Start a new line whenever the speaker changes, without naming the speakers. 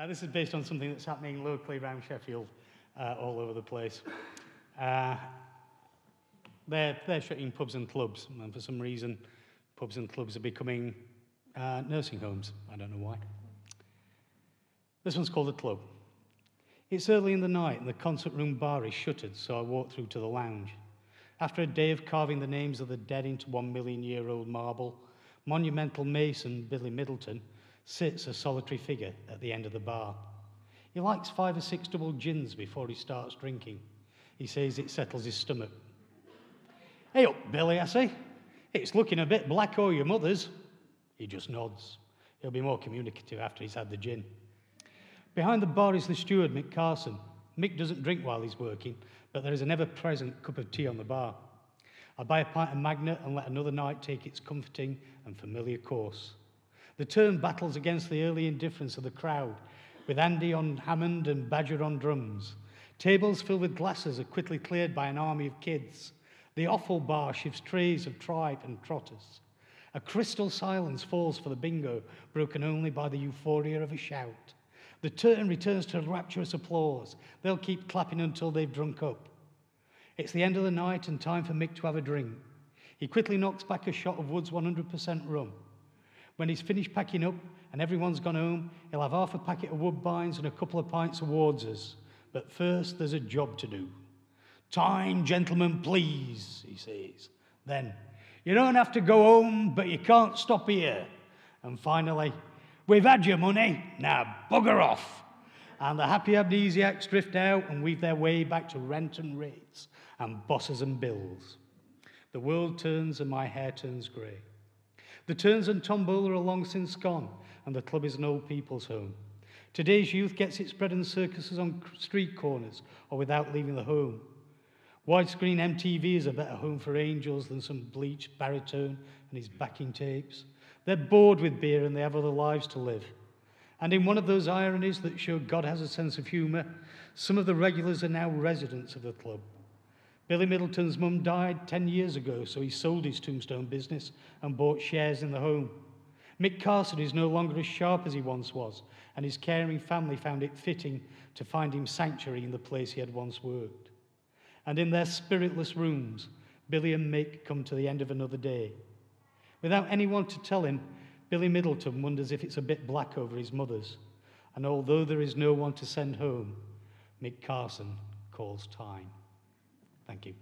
This is based on something that's happening locally around Sheffield, all over the place. They're shutting pubs and clubs, and for some reason, pubs and clubs are becoming nursing homes. I don't know why. This one's called The Club. It's early in the night, and the concert room bar is shuttered, so I walk through to the lounge. After a day of carving the names of the dead into 1,000,000-year-old marble, monumental mason Billy Middleton sits a solitary figure at the end of the bar. He likes 5 or 6 double gins before he starts drinking. He says it settles his stomach. "Hey up, Billy," I say. "It's looking a bit black or your mother's." He just nods. He'll be more communicative after he's had the gin. Behind the bar is the steward, Mick Carson. Mick doesn't drink while he's working, but there is an ever-present cup of tea on the bar. I buy a pint of Magnet and let another night take its comforting and familiar course. The turn battles against the early indifference of the crowd, with Andy on Hammond and Badger on drums. Tables filled with glasses are quickly cleared by an army of kids. The offal bar shifts trays of tripe and trotters. A crystal silence falls for the bingo, broken only by the euphoria of a shout. The turn returns to rapturous applause. They'll keep clapping until they've drunk up. It's the end of the night and time for Mick to have a drink. He quickly knocks back a shot of Wood's 100% rum. When he's finished packing up and everyone's gone home, he'll have half a packet of Woodbines and a couple of pints of Wards's. But first, there's a job to do. "Time, gentlemen, please," he says. Then, "You don't have to go home, but you can't stop here." And finally, "We've had your money, now bugger off." And the happy amnesiacs drift out and weave their way back to rent and rates and bosses and bills. The world turns and my hair turns grey. The turns and tombola are long since gone, and the club is an old people's home. Today's youth gets its bread and circuses on street corners or without leaving the home. Widescreen MTV is a better home for angels than some bleached baritone and his backing tapes. They're bored with beer and they have other lives to live. And in one of those ironies that show God has a sense of humour, some of the regulars are now residents of the club. Billy Middleton's mum died 10 years ago, so he sold his tombstone business and bought shares in the home. Mick Carson is no longer as sharp as he once was, and his caring family found it fitting to find him sanctuary in the place he had once worked. And in their spiritless rooms, Billy and Mick come to the end of another day. Without anyone to tell him, Billy Middleton wonders if it's a bit black over his mother's. And although there is no one to send home, Mick Carson calls time. Thank you.